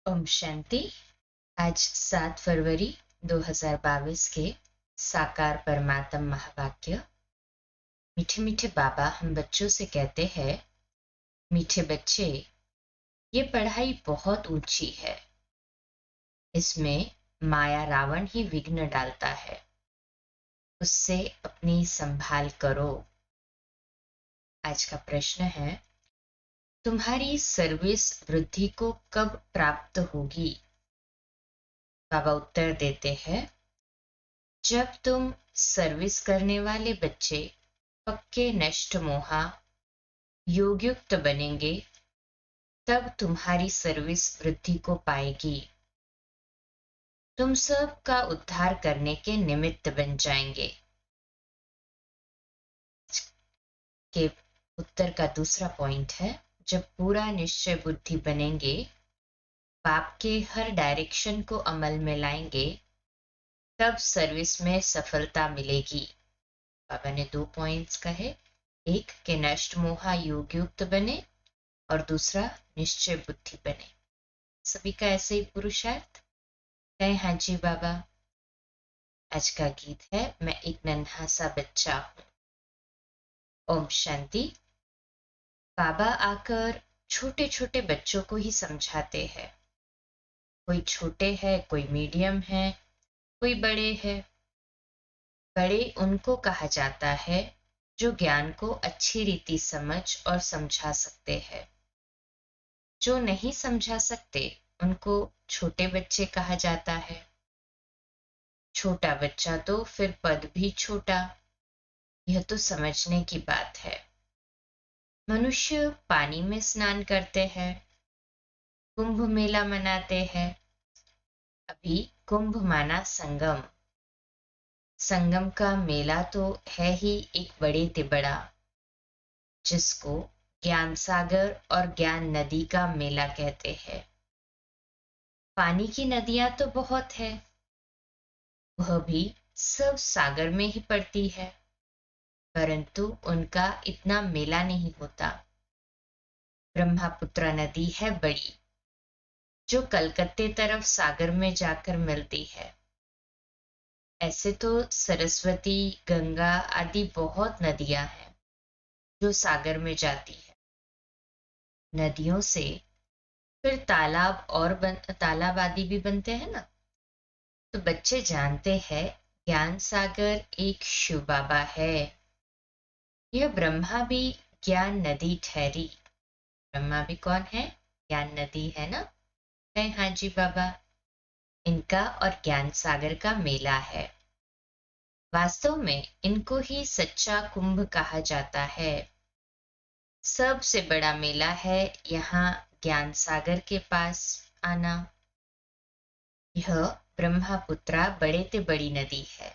ओम शांति। आज 7 फरवरी 2022 के साकार परमात्म महावाक्य। मीठे मीठे बाबा हम बच्चों से कहते हैं, मीठे बच्चे, ये पढ़ाई बहुत ऊंची है, इसमें माया रावण ही विघ्न डालता है, उससे अपनी संभाल करो। आज का प्रश्न है, तुम्हारी सर्विस वृद्धि को कब प्राप्त होगी? बाबा उत्तर देते हैं, जब तुम सर्विस करने वाले बच्चे पक्के नष्ट मोहा योगयुक्त बनेंगे, तब तुम्हारी सर्विस वृद्धि को पाएगी। तुम सब का उद्धार करने के निमित्त बन जाएंगे। के उत्तर का दूसरा पॉइंट है, जब पूरा निश्चय बुद्धि बनेंगे, पाप के हर डायरेक्शन को अमल में लाएंगे, तब सर्विस में सफलता मिलेगी। बाबा ने 2 पॉइंट्स कहे, एक के नष्ट मोहा योगयुक्त बने और दूसरा निश्चय बुद्धि बने। सभी का ऐसे ही पुरुषार्थ कहें, हाँ जी बाबा। आज का गीत है, मैं एक नन्हा सा बच्चा हूं। ओम शांति। बाबा आकर छोटे छोटे बच्चों को ही समझाते हैं। कोई छोटे है, कोई मीडियम है, कोई बड़े है। बड़े उनको कहा जाता है जो ज्ञान को अच्छी रीति समझ और समझा सकते हैं। जो नहीं समझा सकते उनको छोटे बच्चे कहा जाता है। छोटा बच्चा तो फिर पद भी छोटा। यह तो समझने की बात है। मनुष्य पानी में स्नान करते हैं, कुंभ मेला मनाते हैं। अभी कुंभ माना संगम। संगम का मेला तो है ही एक बड़े ते बड़ा, जिसको ज्ञान सागर और ज्ञान नदी का मेला कहते हैं। पानी की नदियां तो बहुत है, वह भी सब सागर में ही पड़ती है, परंतु उनका इतना मेला नहीं होता। ब्रह्मपुत्र नदी है बड़ी, जो कलकत्ते तरफ सागर में जाकर मिलती है। ऐसे तो सरस्वती, गंगा आदि बहुत नदियां हैं जो सागर में जाती है। नदियों से फिर तालाब और तालाब आदि भी बनते हैं ना। तो बच्चे जानते हैं, ज्ञान सागर एक शिव बाबा है। यह ब्रह्मा भी ज्ञान नदी ठहरी। ब्रह्मा भी कौन है? ज्ञान नदी है ना। है, हाँ जी बाबा। इनका और ज्ञान सागर का मेला है। वास्तव में इनको ही सच्चा कुंभ कहा जाता है। सबसे बड़ा मेला है यहाँ ज्ञान सागर के पास आना। यह ब्रह्मपुत्रा बड़े ते बड़ी नदी है।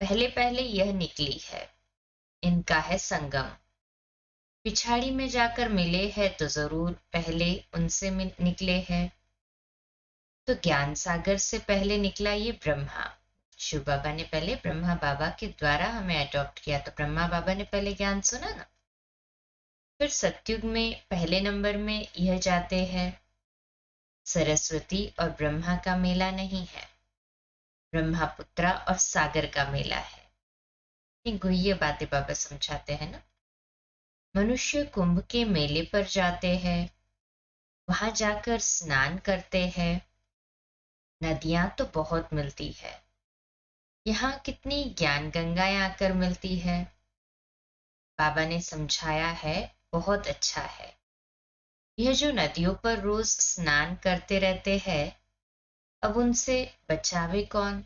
पहले पहले यह निकली है। इनका है संगम। पिछाड़ी में जाकर मिले हैं तो जरूर पहले उनसे निकले हैं। तो ज्ञान सागर से पहले निकला ये ब्रह्मा। शिव बाबा ने पहले ब्रह्मा बाबा के द्वारा हमें अडॉप्ट किया, तो ब्रह्मा बाबा ने पहले ज्ञान सुना ना। फिर सतयुग में पहले नंबर में यह जाते हैं। सरस्वती और ब्रह्मा का मेला नहीं है, ब्रह्मपुत्रा और सागर का मेला है। ये गुह्य बातें बाबा समझाते हैं ना। मनुष्य कुंभ के मेले पर जाते हैं, वहां जाकर स्नान करते हैं। नदियां तो बहुत मिलती है। यहाँ कितनी ज्ञान गंगाएं आकर मिलती है। बाबा ने समझाया है, बहुत अच्छा है। यह जो नदियों पर रोज स्नान करते रहते हैं, अब उनसे बचावे कौन?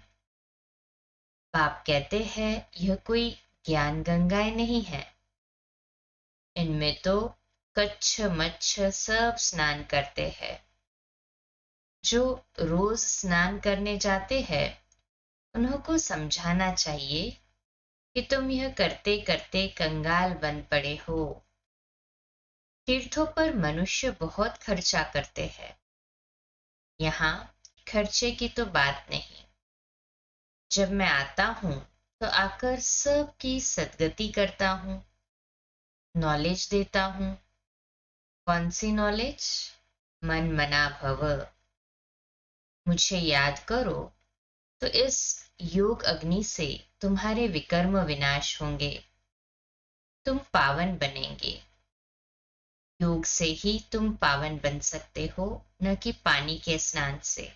बाप कहते हैं, यह कोई ज्ञान गंगाएं नहीं है। इनमें तो कच्छ मच्छ सब स्नान करते हैं। जो रोज स्नान करने जाते हैं, उन्हों को समझाना चाहिए कि तुम यह करते करते कंगाल बन पड़े हो। तीर्थों पर मनुष्य बहुत खर्चा करते हैं। यहाँ खर्चे की तो बात नहीं। जब मैं आता हूँ तो आकर सबकी सद्गति करता हूँ, नॉलेज देता हूँ। कौन सी नॉलेज? मन मना भव, मुझे याद करो तो इस योग अग्नि से तुम्हारे विकर्म विनाश होंगे, तुम पावन बनेंगे। योग से ही तुम पावन बन सकते हो, न कि पानी के स्नान से।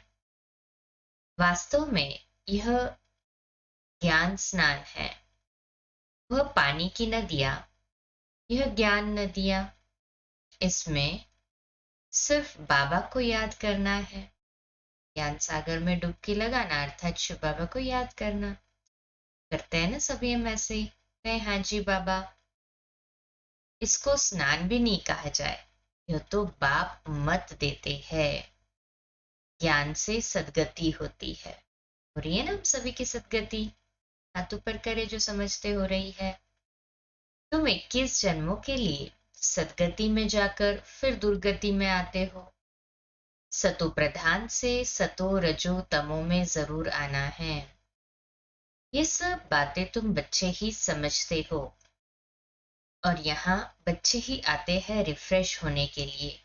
वास्तव में यह ज्ञान स्नान है, वह पानी की नदियां, यह ज्ञान नदियां। इसमें सिर्फ बाबा को याद करना है, ज्ञान सागर में डुबकी लगाना अर्थात शिव बाबा को याद करना। करते हैं ना सभी हम ऐसे ही, कहें हाँ जी बाबा। इसको स्नान भी नहीं कहा जाए, यह तो बाप मत देते हैं। ज्ञान से सदगति होती है, हो रही है ना हम सभी की सदगति, हाथ ऊपर करे जो समझते हो रही है। तुम 21 जन्मों के लिए सदगति में जाकर फिर दुर्गति में आते हो। सतो प्रधान से सतो रजो तमो में जरूर आना है। ये सब बातें तुम बच्चे ही समझते हो, और यहाँ बच्चे ही आते हैं रिफ्रेश होने के लिए,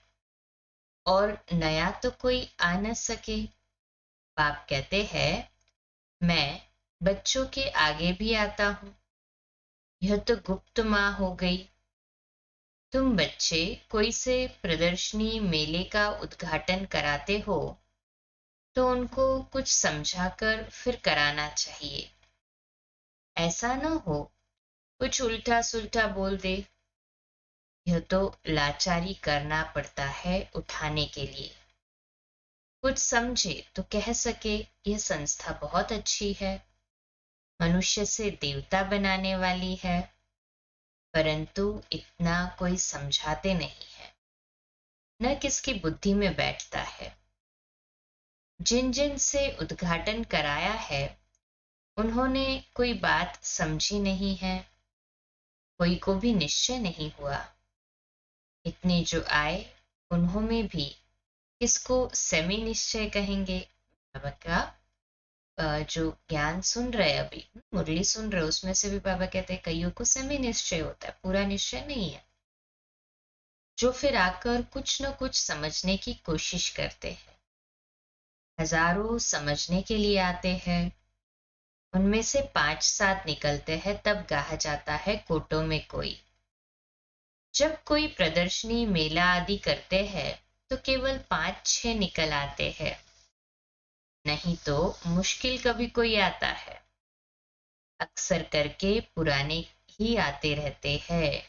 और नया तो कोई आ न सके। बाप कहते हैं मैं बच्चों के आगे भी आता हूं, यह तो गुप्त माँ हो गई। तुम बच्चे कोई से प्रदर्शनी मेले का उद्घाटन कराते हो तो उनको कुछ समझाकर फिर कराना चाहिए। ऐसा न हो कुछ उल्टा सुल्टा बोल दे, यह तो लाचारी करना पड़ता है उठाने के लिए। कुछ समझे तो कह सके यह संस्था बहुत अच्छी है, मनुष्य से देवता बनाने वाली है, परंतु इतना कोई समझाते नहीं है, न किसकी बुद्धि में बैठता है। जिन जिन से उद्घाटन कराया है उन्होंने कोई बात समझी नहीं है, कोई को भी निश्चय नहीं हुआ। इतने जो आए उन्होंने भी किसको सेमी निश्चय कहेंगे। बाबा का जो ज्ञान सुन रहे, अभी मुरली सुन रहे, उसमें से भी बाबा कहते हैं कईयों को सेमी निश्चय होता है, पूरा निश्चय नहीं है, जो फिर आकर कुछ न कुछ समझने की कोशिश करते हैं। हजारों समझने के लिए आते हैं, उनमें से 5-7 निकलते हैं, तब कहा जाता है कोटों में कोई। जब कोई प्रदर्शनी मेला आदि करते हैं तो केवल 5-6 निकल आते हैं, नहीं तो मुश्किल कभी कोई आता है। अक्सर करके पुराने ही आते रहते हैं,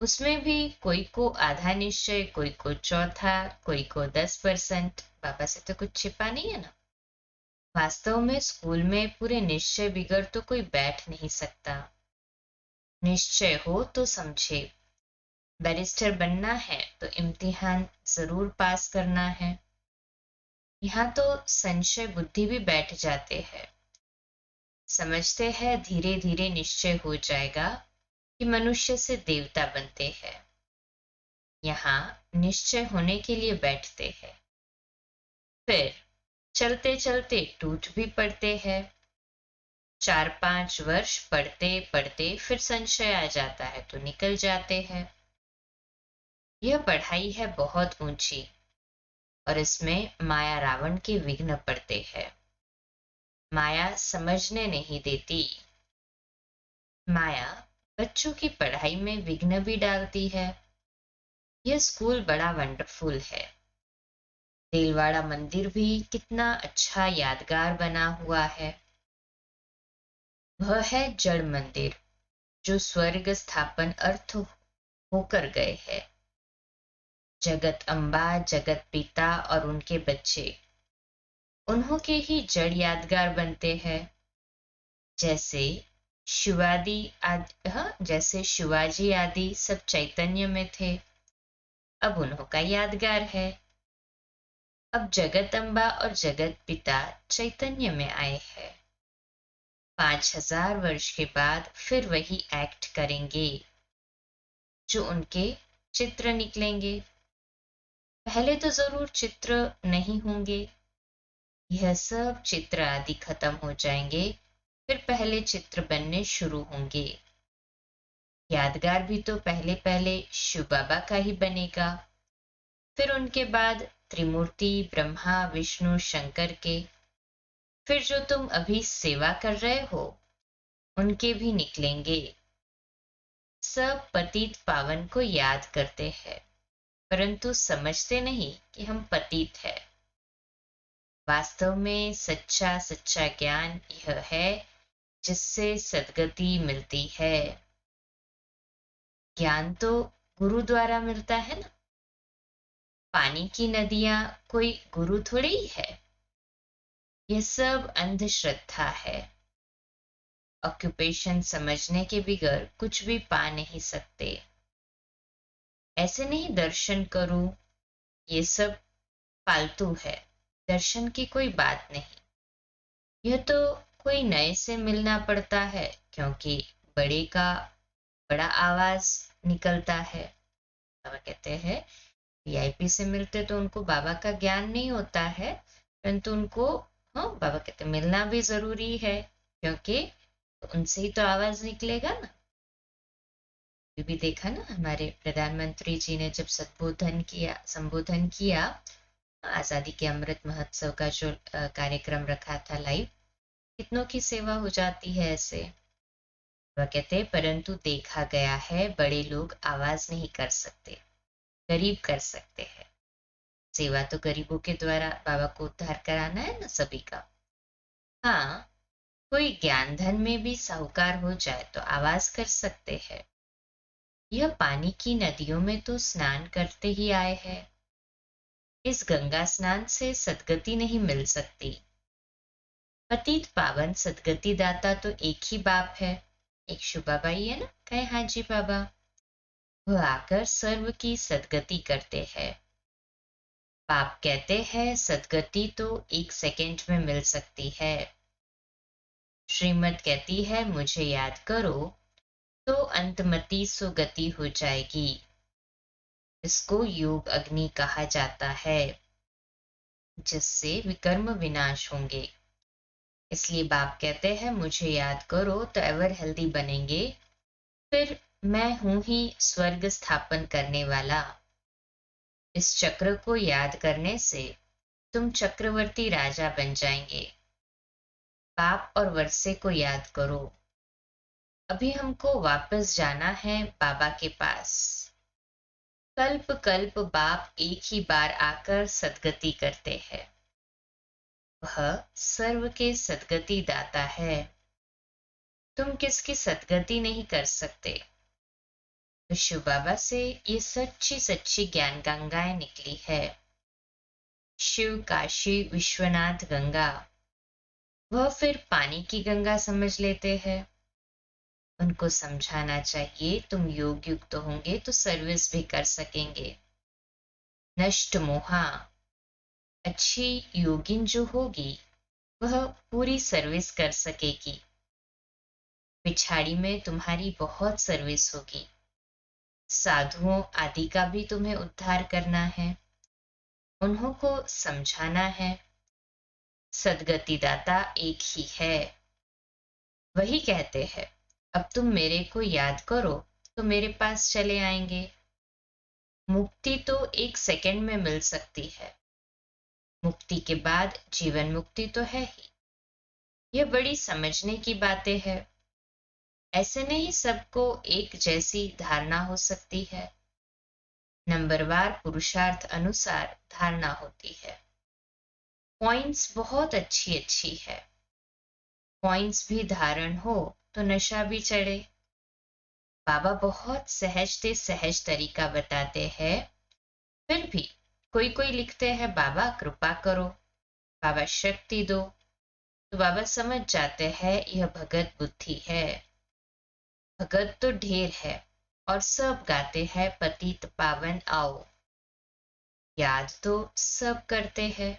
उसमें भी कोई को आधा निश्चय, कोई को चौथा, कोई को 10%। बाबा से तो कुछ छिपा नहीं है ना। वास्तव में स्कूल में पूरे निश्चय बिगड़ तो कोई बैठ नहीं सकता। निश्चय हो तो समझे, बैरिस्टर बनना है तो इम्तिहान जरूर पास करना है। यहाँ तो संशय बुद्धि भी बैठ जाते हैं, समझते हैं धीरे धीरे निश्चय हो जाएगा कि मनुष्य से देवता बनते हैं। यहाँ निश्चय होने के लिए बैठते हैं, फिर चलते चलते टूट भी पड़ते हैं। 4-5 वर्ष पढ़ते पढ़ते फिर संशय आ जाता है तो निकल जाते हैं। यह पढ़ाई है बहुत ऊंची, और इसमें माया रावण के विघ्न पड़ते हैं। माया समझने नहीं देती। माया बच्चों की पढ़ाई में विघ्न भी डालती है। यह स्कूल बड़ा वंडरफुल है। देलवाड़ा मंदिर भी कितना अच्छा यादगार बना हुआ है। वह है जड़ मंदिर जो स्वर्ग स्थापन अर्थ होकर गए हैं। जगत अम्बा, जगत पिता और उनके बच्चे, उन्हों के ही जड़ यादगार बनते हैं। जैसे शिवादि आदि, हाँ, जैसे शिवाजी आदि सब चैतन्य में थे, अब उन्हों का यादगार है। अब जगत अम्बा और जगत पिता चैतन्य में आए हैं। 5000 वर्ष के बाद फिर वही एक्ट करेंगे, जो उनके चित्र निकलेंगे। पहले तो जरूर चित्र नहीं होंगे, यह सब चित्र आदि खत्म हो जाएंगे, फिर पहले चित्र बनने शुरू होंगे। यादगार भी तो पहले पहले शिव बाबा का ही बनेगा। फिर उनके बाद त्रिमूर्ति ब्रह्मा विष्णु शंकर के, फिर जो तुम अभी सेवा कर रहे हो उनके भी निकलेंगे। सब पतित पावन को याद करते हैं, परंतु समझते नहीं कि हम पतित है। वास्तव में सच्चा सच्चा ज्ञान यह है जिससे सद्गति मिलती है। ज्ञान तो गुरु द्वारा मिलता है ना। पानी की नदियां कोई गुरु थोड़ी ही है। यह सब अंधश्रद्धा है। ऑक्यूपेशन समझने के बगैर कुछ भी पा नहीं सकते। ऐसे नहीं दर्शन करूं, ये सब फालतू है। दर्शन की कोई बात नहीं। यह तो कोई नए से मिलना पड़ता है, क्योंकि बड़े का बड़ा आवाज निकलता है। बाबा कहते हैं वीआईपी से मिलते तो उनको बाबा का ज्ञान नहीं होता है, परंतु उनको हाँ बाबा कहते मिलना भी जरूरी है, क्योंकि उनसे ही तो आवाज निकलेगा ना। ये भी देखा ना, हमारे प्रधानमंत्री जी ने जब संबोधन किया आजादी के अमृत महोत्सव का जो कार्यक्रम रखा था लाइव, कितनों की सेवा हो जाती है ऐसे। वह कहते हैं परंतु देखा गया है बड़े लोग आवाज नहीं कर सकते, गरीब कर सकते हैं। सेवा तो गरीबों के द्वारा बाबा को उद्धार कराना है ना सभी का। हाँ, कोई ज्ञान धन में भी साहूकार हो जाए तो आवाज कर सकते हैं। यह पानी की नदियों में तो स्नान करते ही आए हैं। इस गंगा स्नान से सद्गति नहीं मिल सकती। पतित पावन सद्गति दाता तो एक ही बाप है। एक शिव बाबा ही है ना, कहे हाँ जी बाबा। वह आकर सर्व की सद्गति करते हैं। बाप कहते हैं सद्गति तो 1 सेकंड में मिल सकती है। श्रीमत कहती है मुझे याद करो तो अंतमति सुगति हो जाएगी। इसको योग अग्नि कहा जाता है, जिससे विकर्म विनाश होंगे। इसलिए बाप कहते हैं मुझे याद करो तो एवर हेल्दी बनेंगे। फिर मैं हूं ही स्वर्ग स्थापन करने वाला। इस चक्र को याद करने से तुम चक्रवर्ती राजा बन जाएंगे। बाप और वर्षे को याद करो। अभी हमको वापस जाना है बाबा के पास। कल्प कल्प बाप एक ही बार आकर सद्गति करते हैं। वह सर्व के सद्गति दाता है। तुम किसकी सद्गति नहीं कर सकते। तो शिव बाबा से ये सच्ची सच्ची ज्ञान गंगाएं निकली है। शिव काशी विश्वनाथ गंगा। वह फिर पानी की गंगा समझ लेते हैं। उनको समझाना चाहिए तुम योग युक्त होंगे तो सर्विस भी कर सकेंगे। नष्ट मोहा। अच्छी योगिन जो होगी वह पूरी सर्विस कर सकेगी। पिछाड़ी में तुम्हारी बहुत सर्विस होगी। साधुओं आदि का भी तुम्हें उद्धार करना है, उन्हों को समझाना है। सद्गति दाता एक ही है। वही कहते हैं अब तुम मेरे को याद करो तो मेरे पास चले आएंगे। मुक्ति तो 1 सेकंड में मिल सकती है। मुक्ति के बाद जीवन मुक्ति तो है ही। यह बड़ी समझने की बातें है। ऐसे नहीं सबको एक जैसी धारणा हो सकती है। नंबरवार पुरुषार्थ अनुसार धारणा होती है। पॉइंट्स बहुत अच्छी अच्छी है। पॉइंट्स भी धारण हो तो नशा भी चढ़े। बाबा बहुत सहज तरीका बताते हैं। फिर भी कोई कोई लिखते हैं बाबा कृपा करो, बाबा शक्ति दो, तो बाबा समझ जाते हैं यह भगत बुद्धि है। भगत तो ढेर है और सब गाते हैं पतित पावन आओ। याद तो सब करते हैं,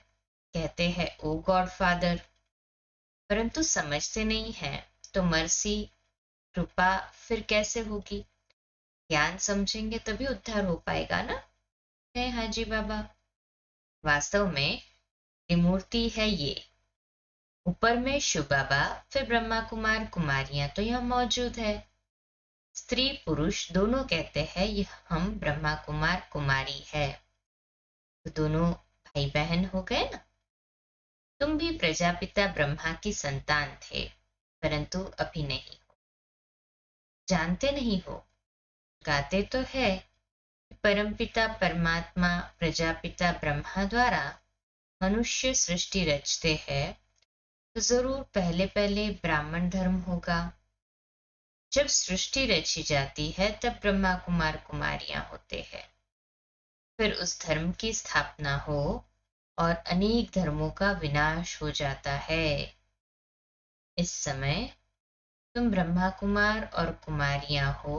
कहते हैं ओ गॉड फादर, परंतु समझते नहीं है। तो मर्सी कृपा फिर कैसे होगी। ज्ञान समझेंगे तभी उद्धार हो पाएगा ना, है हाँ जी बाबा। वास्तव में त्रिमूर्ति है ये। ऊपर में शिव बाबा, फिर ब्रह्मा कुमार कुमारियां तो यह मौजूद है। स्त्री पुरुष दोनों कहते हैं यह हम ब्रह्मा कुमार कुमारी है। तो दोनों भाई बहन हो गए ना। तुम भी प्रजापिता ब्रह्मा की संतान थे, परंतु अभी नहीं हो। जानते नहीं हो, गाते तो है कि परमपिता परमात्मा प्रजापिता ब्रह्मा द्वारा मनुष्य सृष्टि रचते हैं, तो जरूर पहले पहले ब्राह्मण धर्म होगा। जब सृष्टि रची जाती है तब ब्रह्मा कुमार कुमारियां होते हैं। फिर उस धर्म की स्थापना हो और अनेक धर्मों का विनाश हो जाता है। इस समय तुम ब्रह्मा कुमार और कुमारियां हो,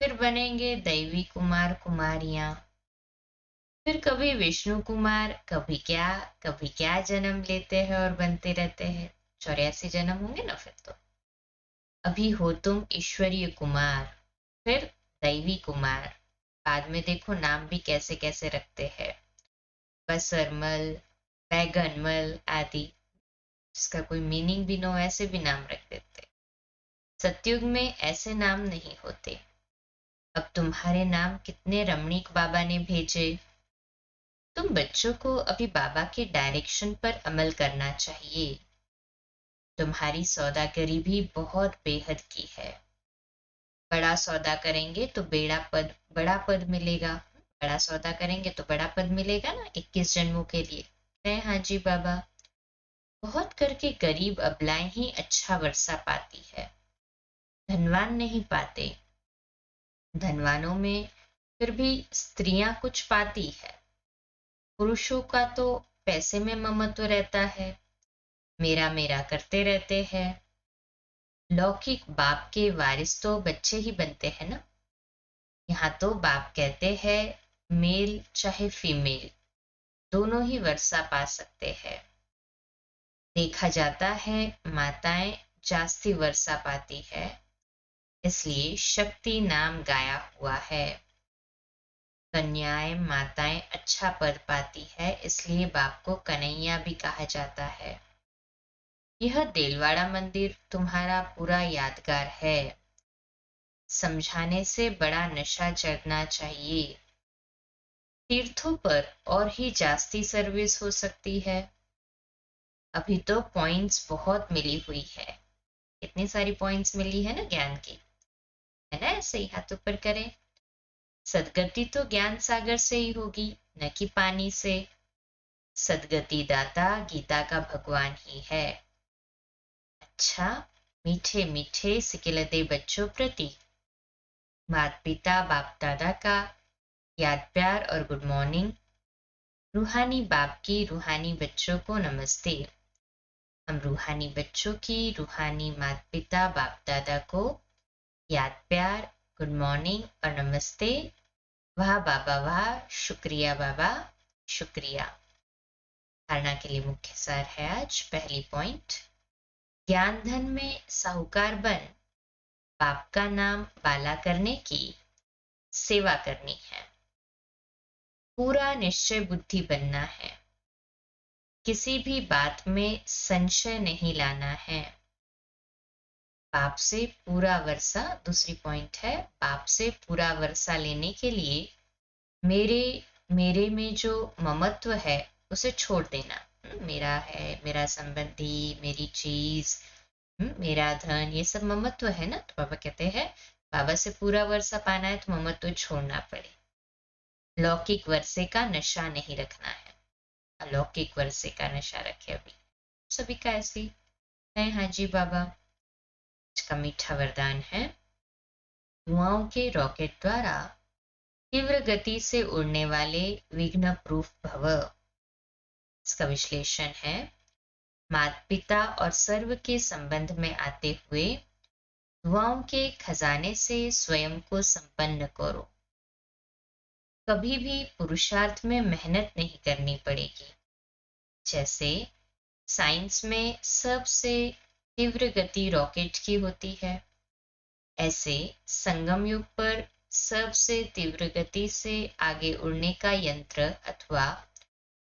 फिर बनेंगे दैवी कुमार कुमारियां। फिर कभी विष्णु कुमार, कभी क्या जन्म लेते हैं और बनते रहते हैं। 84 जन्म होंगे ना फिर तो। अभी हो तुम ईश्वरीय कुमार, फिर दैवी कुमार। बाद में देखो नाम भी कैसे कैसे रखते हैं, बसरमल, बैगनमल आदि, जिसका कोई मीनिंग भी ना हो ऐसे भी नाम रख देते। सतयुग में ऐसे नाम नहीं होते। अब तुम्हारे नाम कितने रमणीक बाबा ने भेजे। तुम बच्चों को अभी बाबा के डायरेक्शन पर अमल करना चाहिए। तुम्हारी सौदागरी भी बहुत बेहद की है। बड़ा सौदा करेंगे तो बड़ा पद मिलेगा। बड़ा सौदा करेंगे तो बड़ा पद मिलेगा ना 21 जन्मों के लिए। है हाँ जी बाबा। बहुत करके गरीब अबलाएं ही अच्छा वर्षा पाती है, धनवान नहीं पाते। धनवानों में फिर भी स्त्रियां कुछ पाती है। पुरुषों का तो पैसे में ममत्व रहता है, मेरा मेरा करते रहते हैं। लौकिक बाप के वारिस तो बच्चे ही बनते हैं ना। यहाँ तो बाप कहते हैं मेल चाहे फीमेल दोनों ही वर्षा पा सकते हैं। देखा जाता है माताएं जास्ती वर्षा पाती है, इसलिए शक्ति नाम गाया हुआ है। कन्याएं माताएं अच्छा पद पाती है, इसलिए बाप को कन्हैया भी कहा जाता है। यह देलवाड़ा मंदिर तुम्हारा पूरा यादगार है। समझाने से बड़ा नशा चढ़ना चाहिए। तीर्थों पर और ही जास्ती सर्विस हो सकती है। अभी तो पॉइंट्स बहुत मिली हुई है। इतनी सारी पॉइंट्स मिली है ना ज्ञान की, है ना। ऐसे ही हाथ ऊपर करें। सदगति तो ज्ञान सागर से ही होगी, न कि पानी से। सदगति दाता गीता का भगवान ही है। अच्छा, मीठे मीठे सिकिलते बच्चों प्रति माता पिता बाप दादा का याद प्यार और गुड मॉर्निंग। रूहानी बाप की रूहानी बच्चों को नमस्ते। हम रूहानी बच्चों की रूहानी माता पिता बाप दादा को याद प्यार, गुड मॉर्निंग और नमस्ते। वाह बाबा वाह, शुक्रिया बाबा शुक्रिया। धारणा के लिए मुख्य सार है आज पहली पॉइंट, ज्ञान धन में साहूकार बन बाप का नाम बाला करने की सेवा करनी है। पूरा निश्चय बुद्धि बनना है। किसी भी बात में संशय नहीं लाना है। बाप से पूरा वर्षा, दूसरी पॉइंट है, बाप से पूरा वर्षा लेने के लिए मेरे मेरे में जो ममत्व है उसे छोड़ देना। मेरा है, मेरा संबंधी, मेरी चीज, मेरा धन, ये सब ममत्व है ना। तो बाबा कहते हैं बाबा से पूरा वर्षा पाना है तो ममत्व छोड़ना पड़े। लौकिक वर्षे का नशा नहीं रखना है, अलौकिक वर्षे का नशा रखे। अभी सभी का ऐसी है हाँ जी बाबा। इसका मीठा वरदान है, धुआओं के रॉकेट द्वारा तीव्र गति से उड़ने वाले विघ्न प्रूफ भव। इसका विश्लेषण है, माता पिता और सर्व के संबंध में आते हुए दुआओं के खजाने से स्वयं को संपन्न करो। कभी भी पुरुषार्थ में मेहनत नहीं करनी पड़ेगी। जैसे साइंस में सबसे तीव्र गति रॉकेट की होती है, ऐसे संगम युग पर सबसे तीव्र गति से आगे उड़ने का यंत्र अथवा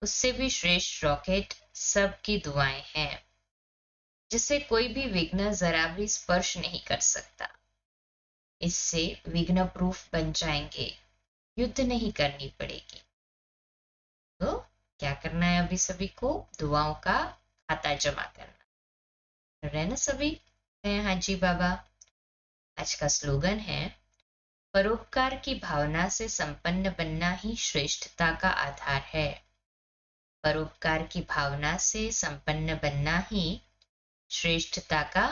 उससे भी श्रेष्ठ रॉकेट सबकी दुआएं हैं, जिसे कोई भी विघ्न जरा भी स्पर्श नहीं कर सकता। इससे विघ्न प्रूफ बन जाएंगे, युद्ध नहीं करनी पड़ेगी। करना है अभी सभी को? दुआओं का खाता जमा करना है ना सभी? हाँ जी बाबा। आज का स्लोगन है, परोपकार की भावना से संपन्न बनना ही श्रेष्ठता का आधार है। परोपकार की भावना से संपन्न बनना ही श्रेष्ठता का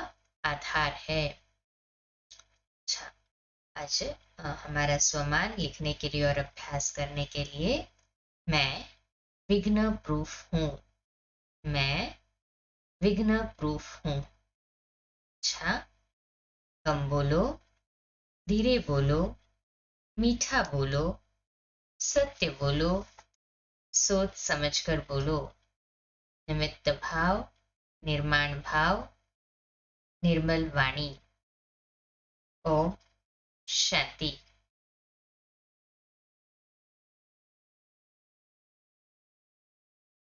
आधार है। अच्छा, आज हमारा स्वमान लिखने के लिए और अभ्यास करने के लिए, मैं विघ्न प्रूफ हूँ। मैं विघ्न प्रूफ हूँ। अच्छा, कम बोलो, धीरे बोलो, मीठा बोलो, सत्य बोलो, सोच समझकर बोलो। निमित्त भाव, निर्माण भाव, निर्मल वाणी। ओम शांति।